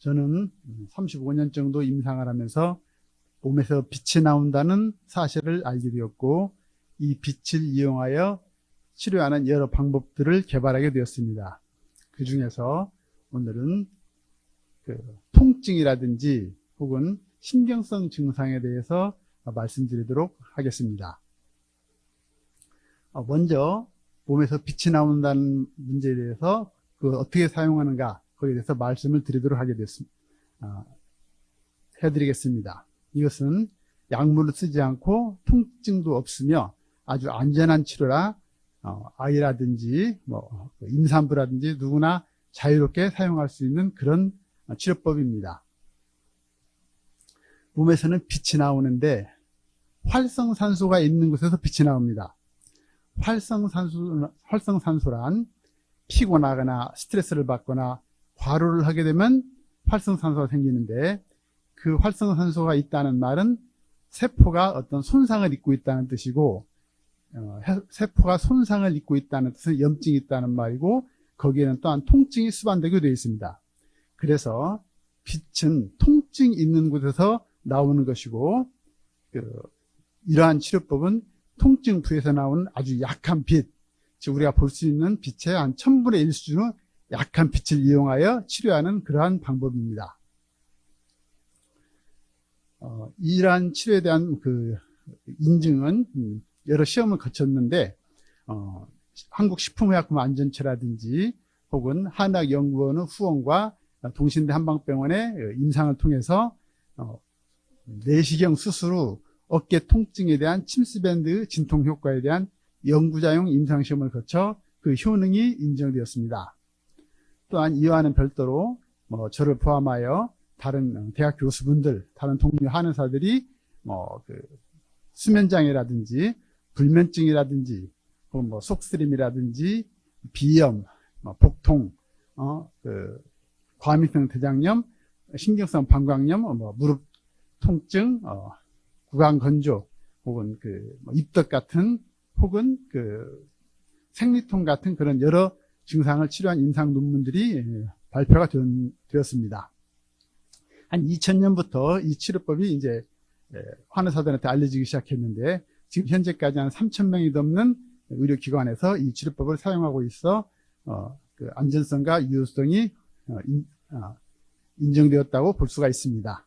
저는 35년 정도 임상을 하면서 몸에서 빛이 나온다는 사실을 알게 되었고, 이 빛을 이용하여 치료하는 여러 방법들을 개발하게 되었습니다. 그 중에서 오늘은 통증이라든지 혹은 신경성 증상에 대해서 말씀드리도록 하겠습니다. 먼저 몸에서 빛이 나온다는 문제에 대해서 어떻게 사용하는가, 거기에 대해서 말씀을 드리도록 해드리겠습니다. 이것은 약물을 쓰지 않고 통증도 없으며 아주 안전한 치료라 아이라든지 임산부라든지 누구나 자유롭게 사용할 수 있는 그런 치료법입니다. 몸에서는 빛이 나오는데 활성산소가 있는 곳에서 빛이 나옵니다. 활성산소란 피곤하거나 스트레스를 받거나 과로를 하게 되면 활성산소가 생기는데, 그 활성산소가 있다는 말은 세포가 어떤 손상을 입고 있다는 뜻이고, 세포가 손상을 입고 있다는 뜻은 염증이 있다는 말이고, 거기에는 또한 통증이 수반되게 되어 있습니다. 그래서 빛은 통증이 있는 곳에서 나오는 것이고, 이러한 치료법은 통증 부위에서 나오는 아주 약한 빛, 즉 우리가 볼 수 있는 빛의 한 1000분의 1 수준의 약한 빛을 이용하여 치료하는 그러한 방법입니다. 이러한 치료에 대한 인증은 여러 시험을 거쳤는데, 한국식품의약품안전처라든지 혹은 한의학연구원의 후원과 동신대 한방병원의 임상을 통해서 내시경 수술 후 어깨 통증에 대한 침스밴드 진통 효과에 대한 연구자용 임상시험을 거쳐 그 효능이 인정되었습니다. 또한 이와는 별도로 저를 포함하여 다른 대학 교수분들, 다른 동료 한의사들이 수면장애라든지 불면증이라든지 혹은 속쓰림이라든지 비염, 복통, 과민성 대장염, 신경성 방광염, 무릎 통증, 구강 건조, 혹은 입덧 같은, 혹은 생리통 같은 그런 여러 증상을 치료한 임상 논문들이 발표가 되었습니다. 한 2000년부터 이 치료법이 이제 한의사들한테 알려지기 시작했는데, 지금 현재까지 한 3000명이 넘는 의료기관에서 이 치료법을 사용하고 있어 안전성과 유효성이 인정되었다고 볼 수가 있습니다.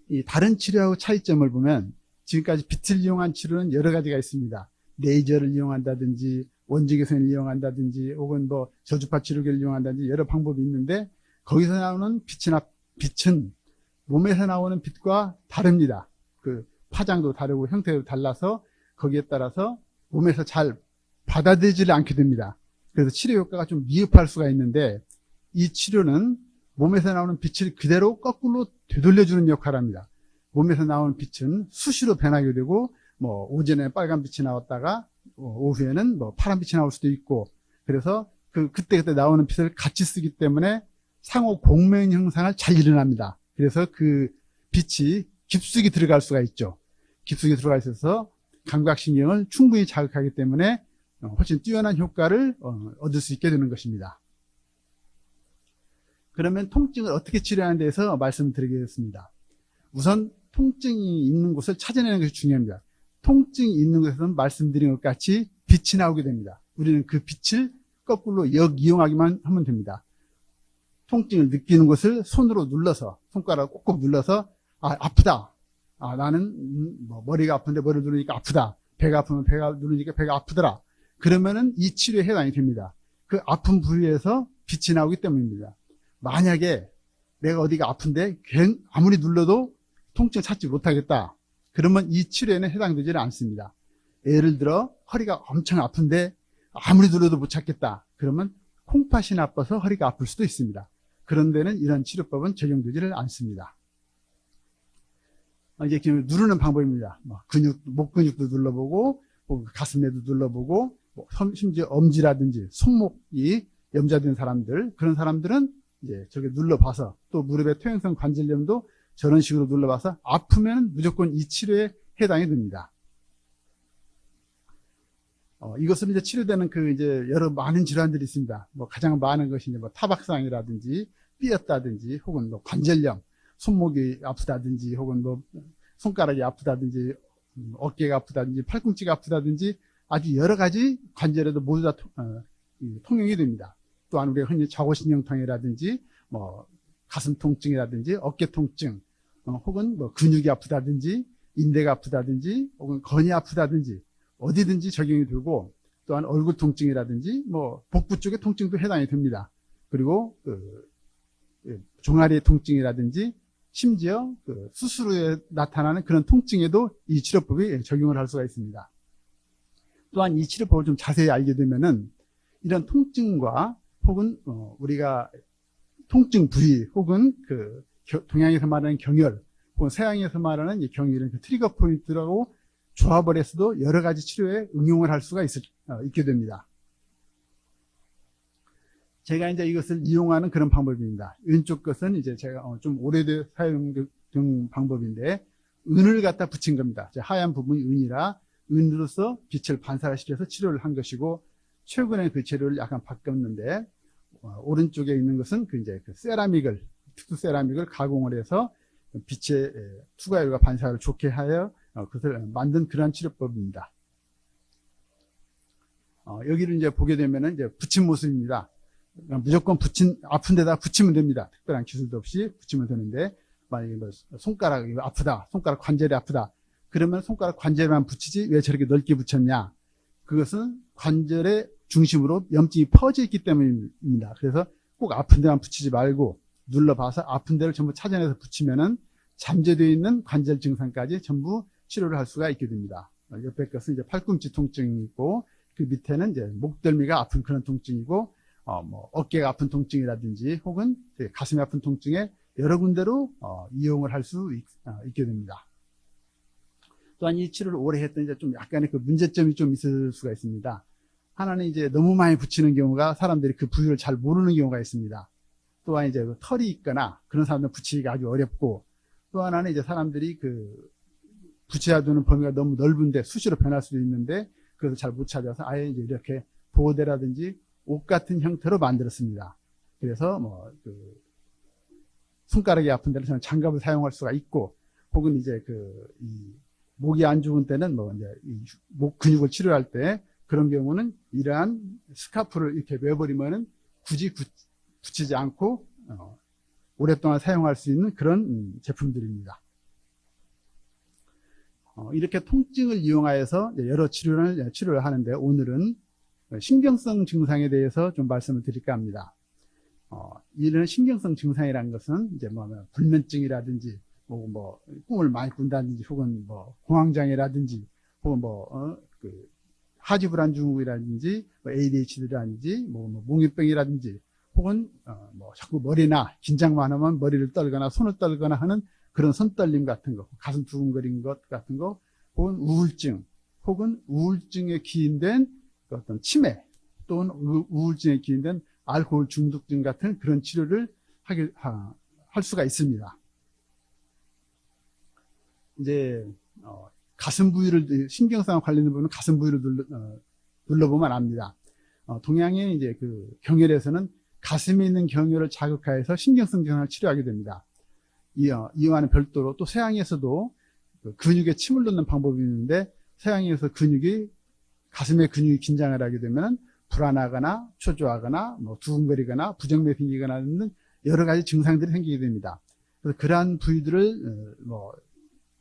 이 다른 치료하고 차이점을 보면, 지금까지 빛을 이용한 치료는 여러 가지가 있습니다. 레이저를 이용한다든지 원적외선을 이용한다든지 혹은 저주파 치료기를 이용한다든지 여러 방법이 있는데, 거기서 나오는 빛은 몸에서 나오는 빛과 다릅니다. 파장도 다르고 형태도 달라서 거기에 따라서 몸에서 잘 받아들이지 않게 됩니다. 그래서 치료 효과가 좀 미흡할 수가 있는데, 이 치료는 몸에서 나오는 빛을 그대로 거꾸로 되돌려주는 역할을 합니다. 몸에서 나오는 빛은 수시로 변하게 되고, 오전에 빨간 빛이 나왔다가 오후에는 파란 빛이 나올 수도 있고, 그래서 그때그때 나오는 빛을 같이 쓰기 때문에 상호 공명 형상을 잘 일어납니다. 그래서 그 빛이 깊숙이 들어갈 수가 있죠. 깊숙이 들어가 있어서 감각신경을 충분히 자극하기 때문에 훨씬 뛰어난 효과를 얻을 수 있게 되는 것입니다. 그러면 통증을 어떻게 치료하는 데에서 말씀드리겠습니다. 우선 통증이 있는 곳을 찾아내는 것이 중요합니다. 통증이 있는 곳에서는 말씀드린 것 같이 빛이 나오게 됩니다. 우리는 그 빛을 거꾸로 이용하기만 하면 됩니다. 통증을 느끼는 곳을 손으로 눌러서, 손가락을 꼭꼭 눌러서, 아프다. 나는 머리가 아픈데 머리를 누르니까 아프다. 배가 아프면 배가 누르니까 배가 아프더라. 그러면은 이 치료에 해당이 됩니다. 그 아픈 부위에서 빛이 나오기 때문입니다. 만약에 내가 어디가 아픈데 아무리 눌러도 통증을 찾지 못하겠다, 그러면 이 치료에는 해당되지는 않습니다. 예를 들어 허리가 엄청 아픈데 아무리 눌러도 못 찾겠다, 그러면 콩팥이 나빠서 허리가 아플 수도 있습니다. 그런 데는 이런 치료법은 적용되지를 않습니다. 이게 누르는 방법입니다. 목 근육도 눌러보고, 가슴에도 눌러보고, 심지어 엄지라든지 손목이 염좌된 사람들, 그런 사람들은 이제 저게 눌러봐서, 또 무릎의 퇴행성 관절염도 저런 식으로 눌러봐서 아프면 무조건 이 치료에 해당이 됩니다. 이것으로 이제 치료되는 이제 여러 많은 질환들이 있습니다. 뭐 가장 많은 것이 이제 뭐 타박상이라든지 삐었다든지 혹은 뭐 관절염, 손목이 아프다든지 혹은 뭐 손가락이 아프다든지 어깨가 아프다든지 팔꿈치가 아프다든지 아주 여러 가지 관절에도 모두 다 통용이 됩니다. 또한 우리가 흔히 좌골신경통이라든지 뭐 가슴 통증이라든지 어깨 통증 혹은 뭐 근육이 아프다든지 인대가 아프다든지 혹은 건이 아프다든지 어디든지 적용이 되고 또한 얼굴 통증이라든지 뭐 복부 쪽의 통증도 해당이 됩니다. 그리고 종아리 통증이라든지 심지어 수술에 나타나는 그런 통증에도 이 치료법이 적용을 할 수가 있습니다. 또한 이 치료법을 좀 자세히 알게 되면은 이런 통증과 혹은 우리가 통증 부위 혹은 동양에서 말하는 경혈 혹은 서양에서 말하는 이 경혈은 트리거 포인트라고 조합을 해서도 여러 가지 치료에 응용을 할 수가 있게 됩니다. 제가 이제 이것을 이용하는 그런 방법입니다. 왼쪽 것은 이제 제가 좀 오래된 사용된 방법인데 은을 갖다 붙인 겁니다. 하얀 부분이 은이라 은으로서 빛을 반사시켜서 치료를 한 것이고 최근에 그 재료를 약간 바꿨는데 오른쪽에 있는 것은 이제 세라믹을 특수 세라믹을 가공을 해서 빛의 투과율과 반사율을 좋게 하여 그것을 만든 그러한 치료법입니다. 여기를 이제 보게 되면은 이제 붙인 모습입니다. 무조건 아픈 데다 붙이면 됩니다. 특별한 기술도 없이 붙이면 되는데, 만약에 뭐 손가락이 아프다, 손가락 관절이 아프다, 그러면 손가락 관절만 붙이지 왜 저렇게 넓게 붙였냐? 그것은 관절의 중심으로 염증이 퍼져 있기 때문입니다. 그래서 꼭 아픈 데만 붙이지 말고 눌러봐서 아픈 데를 전부 찾아내서 붙이면은 잠재되어 있는 관절 증상까지 전부 치료를 할 수가 있게 됩니다. 옆에 것은 이제 팔꿈치 통증이 있고, 그 밑에는 이제 목덜미가 아픈 그런 통증이고, 뭐 어깨가 아픈 통증이라든지 혹은 가슴이 아픈 통증에 여러 군데로 이용을 할 수 있게 됩니다. 또한 이 치료를 오래 했더니 이제 좀 약간의 그 문제점이 좀 있을 수가 있습니다. 하나는 이제 너무 많이 붙이는 경우가 사람들이 그 부위를 잘 모르는 경우가 있습니다. 또한 이제 털이 있거나 그런 사람들은 붙이기가 아주 어렵고, 또 하나는 이제 사람들이 붙여야 되는 범위가 너무 넓은데 수시로 변할 수도 있는데 그래서 잘 못 찾아서 아예 이제 이렇게 보호대라든지 옷 같은 형태로 만들었습니다. 그래서 뭐 손가락이 아픈 데는 저는 장갑을 사용할 수가 있고, 혹은 이제 이 목이 안 좋은 때는 뭐 이제 목 근육을 치료할 때 그런 경우는 이러한 스카프를 이렇게 매버리면은 굳이 붙이지 않고 오랫동안 사용할 수 있는 그런 제품들입니다. 이렇게 통증을 이용하여서 여러 치료를 하는데 오늘은 신경성 증상에 대해서 좀 말씀을 드릴까 합니다. 이런 신경성 증상이라는 것은 이제 불면증이라든지 혹은 뭐 꿈을 많이 꾼다든지 혹은 뭐 공황장애라든지 혹은 하지불안 증후이라든지 ADHD라든지 몽유병이라든지 혹은 뭐 자꾸 머리나 긴장만 하면 머리를 떨거나 손을 떨거나 하는 그런 손떨림 같은 거, 가슴 두근거리는 것 같은 거, 혹은 우울증, 혹은 우울증에 기인된 어떤 치매, 또는 우울증에 기인된 알코올 중독증 같은 그런 치료를 할 수가 있습니다. 이제 가슴 부위를 신경성 관련된 부분은 가슴 부위를 눌러보면 압니다. 동양의 이제 경혈에서는 가슴에 있는 경혈을 자극하여서 신경성 증상을 치료하게 됩니다. 이와는 별도로 또 서양에서도 근육에 침을 넣는 방법이 있는데, 서양에서 가슴의 근육이 긴장을 하게 되면 불안하거나 초조하거나 두근거리거나 부정맥이 생기거나 하는 여러 가지 증상들이 생기게 됩니다. 그래서 그러한 부위들을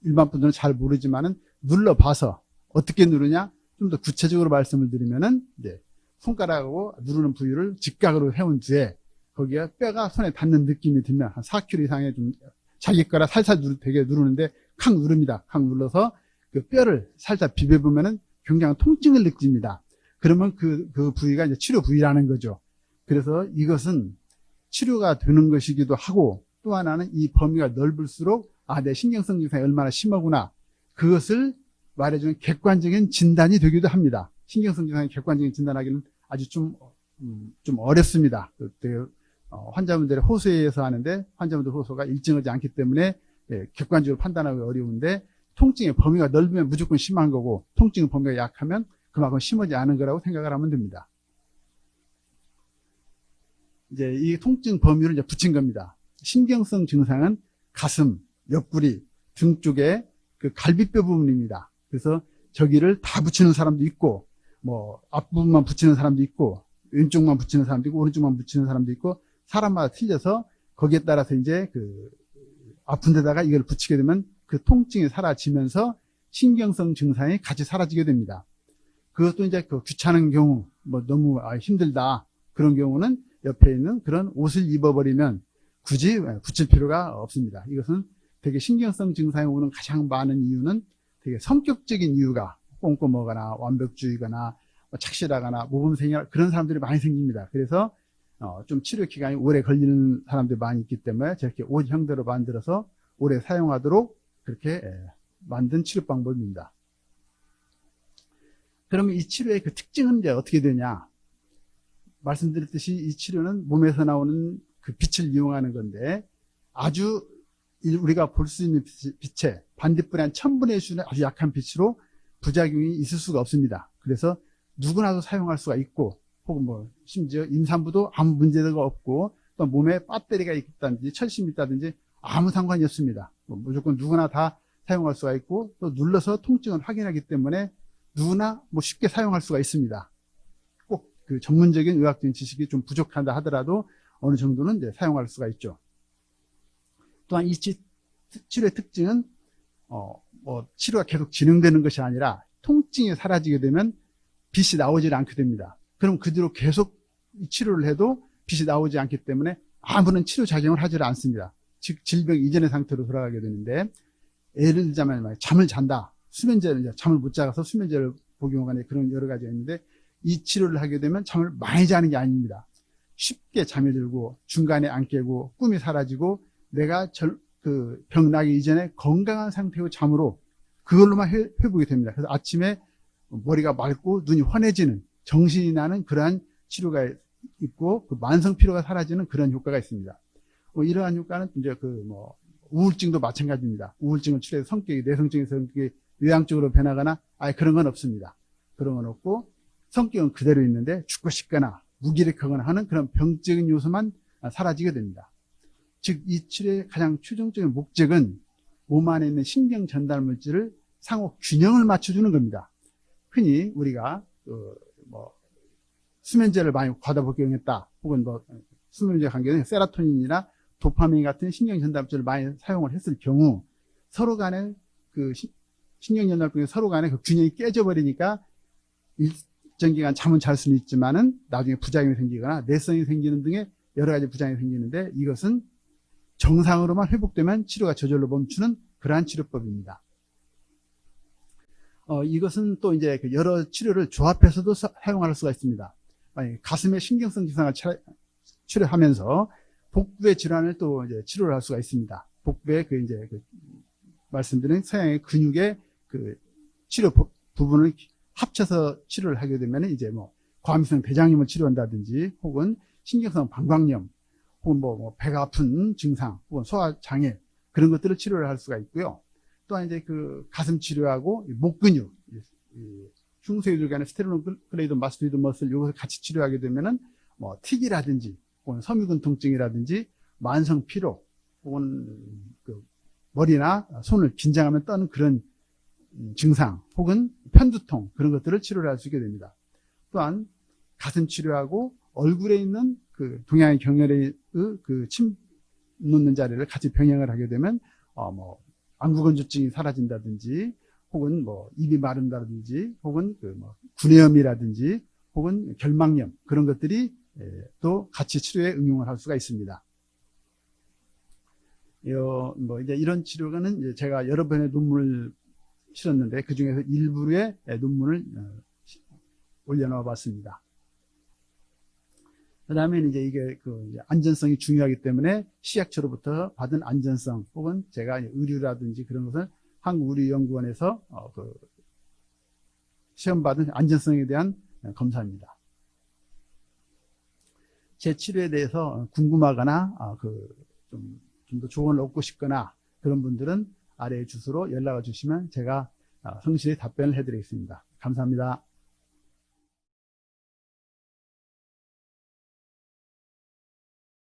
일반 분들은 잘 모르지만은 눌러봐서 어떻게 누르냐, 좀 더 구체적으로 말씀을 드리면은 이제 손가락하고 누르는 부위를 직각으로 세운 뒤에 거기에 뼈가 손에 닿는 느낌이 들면 한 4kg 이상의 좀 자기 거라 살살 되게 누르는데 칵 누릅니다. 칵 눌러서 그 뼈를 살짝 비벼보면은 굉장한 통증을 느낍니다. 그러면 그 부위가 이제 치료 부위라는 거죠. 그래서 이것은 치료가 되는 것이기도 하고, 또 하나는 이 범위가 넓을수록 내 신경성 증상이 얼마나 심하구나, 그것을 말해주는 객관적인 진단이 되기도 합니다. 신경성 증상의 객관적인 진단하기는 아주 좀 어렵습니다. 환자분들의 호소에 의해서 하는데 환자분들 호소가 일정하지 않기 때문에 객관적으로 판단하기 어려운데, 통증의 범위가 넓으면 무조건 심한 거고 통증의 범위가 약하면 그만큼 심하지 않은 거라고 생각을 하면 됩니다. 이제 이 통증 범위를 이제 붙인 겁니다. 신경성 증상은 가슴, 옆구리, 등 쪽에 그 갈비뼈 부분입니다. 그래서 저기를 다 붙이는 사람도 있고, 뭐 앞부분만 붙이는 사람도 있고, 왼쪽만 붙이는 사람도 있고, 오른쪽만 붙이는 사람도 있고, 사람마다 틀려서 거기에 따라서 이제 그 아픈 데다가 이걸 붙이게 되면 그 통증이 사라지면서 신경성 증상이 같이 사라지게 됩니다. 그것도 이제 그 귀찮은 경우, 뭐 너무 힘들다 그런 경우는 옆에 있는 그런 옷을 입어버리면 굳이 붙일 필요가 없습니다. 이것은 되게 신경성 증상이 오는 가장 많은 이유는 되게 성격적인 이유가 꼼꼼하거나 완벽주의거나 착실하거나 모범생이나 그런 사람들이 많이 생깁니다. 그래서 좀 치료 기간이 오래 걸리는 사람들이 많이 있기 때문에 저렇게 옷 형태로 만들어서 오래 사용하도록 그렇게 만든 치료 방법입니다. 그러면 이 치료의 그 특징은 이제 어떻게 되냐? 말씀드렸듯이 이 치료는 몸에서 나오는 그 빛을 이용하는 건데 아주 우리가 볼 수 있는 빛의 반대분의 한 1000분의 1수준의 아주 약한 빛으로 부작용이 있을 수가 없습니다. 그래서 누구나도 사용할 수가 있고 혹은 뭐 심지어 임산부도 아무 문제가 없고 또 몸에 배터리가 있다든지 철심이 있다든지 아무 상관이 없습니다. 무조건 누구나 다 사용할 수가 있고 또 눌러서 통증을 확인하기 때문에 누구나 뭐 쉽게 사용할 수가 있습니다. 꼭 그 전문적인 의학적인 지식이 좀 부족하다 하더라도 어느 정도는 이제 사용할 수가 있죠. 또한 이 치료의 특징은 뭐 치료가 계속 진행되는 것이 아니라 통증이 사라지게 되면 빛이 나오질 않게 됩니다. 그럼 그 뒤로 계속 치료를 해도 빛이 나오지 않기 때문에 아무런 치료 작용을 하지 않습니다. 즉 질병 이전의 상태로 돌아가게 되는데 예를 들자면 잠을 잔다. 수면제를 잠을 못 자서 수면제를 복용하거나 그런 여러 가지가 있는데 이 치료를 하게 되면 잠을 많이 자는 게 아닙니다. 쉽게 잠이 들고 중간에 안 깨고 꿈이 사라지고 내가 병 나기 이전에 건강한 상태의 잠으로 그걸로만 회복이 됩니다. 그래서 아침에 머리가 맑고 눈이 환해지는 정신이 나는 그러한 치료가 있고 그 만성 피로가 사라지는 그런 효과가 있습니다. 이러한 효과는 이제 우울증도 마찬가지입니다. 우울증을 치료해서 성격이 내성적인 성격이 외향적으로 변하거나 그런 건 없습니다. 그런 건 없고 성격은 그대로 있는데 죽고 싶거나 무기력하거나 하는 그런 병적인 요소만 사라지게 됩니다. 즉 이 치료의 가장 최종적인 목적은 몸 안에 있는 신경 전달 물질을 상호 균형을 맞춰주는 겁니다. 흔히 우리가 수면제를 많이 과다 복용했다 혹은 수면제 관계는 세로토닌이나 도파민 같은 신경 전달 물질을 많이 사용을 했을 경우 서로 간에 그 신경 전달병이 서로 간에 그 균형이 깨져버리니까 일정 기간 잠은 잘 수는 있지만은 나중에 부작용이 생기거나 내성이 생기는 등의 여러 가지 부작용이 생기는데 이것은 정상으로만 회복되면 치료가 저절로 멈추는 그러한 치료법입니다. 이것은 또 이제 여러 치료를 조합해서도 사용할 수가 있습니다. 가슴의 신경성 증상을 치료하면서 복부의 질환을 또 이제 치료를 할 수가 있습니다. 복부의 말씀드린 서양의 근육의 그 치료 부분을 합쳐서 치료를 하게 되면 이제 과민성 대장염을 치료한다든지 혹은 신경성 방광염 혹은 배가 아픈 증상 혹은 소화장애 그런 것들을 치료를 할 수가 있고요. 또한 이제 그 가슴 치료하고 목 근육, 흉쇄유들 간의 스테로클레이드 마스토이드 머슬 이것을 같이 치료하게 되면은 틱이라든지 혹은 섬유근 통증이라든지 만성 피로 혹은 머리나 손을 긴장하면 떠는 그런 증상 혹은 편두통 그런 것들을 치료를 할 수 있게 됩니다. 또한 가슴 치료하고 얼굴에 있는 그 동양의 경혈의 그 침 놓는 자리를 같이 병행을 하게 되면 안구건조증이 사라진다든지 혹은 입이 마른다든지 혹은 구내염이라든지 혹은 결막염 그런 것들이 또 같이 치료에 응용을 할 수가 있습니다. 이제 이런 치료는 이제 제가 여러 번의 논문을 실었는데 그 중에서 일부의 논문을 올려놓아 봤습니다. 그 다음에 이제 이게 이제 안전성이 중요하기 때문에 시약처로부터 받은 안전성 혹은 제가 의류라든지 그런 것을 한국의료연구원에서 시험받은 안전성에 대한 검사입니다. 제 치료에 대해서 궁금하거나 좀 더 조언을 얻고 싶거나 그런 분들은 아래 주소로 연락을 주시면 제가 성실히 답변을 해드리겠습니다. 감사합니다.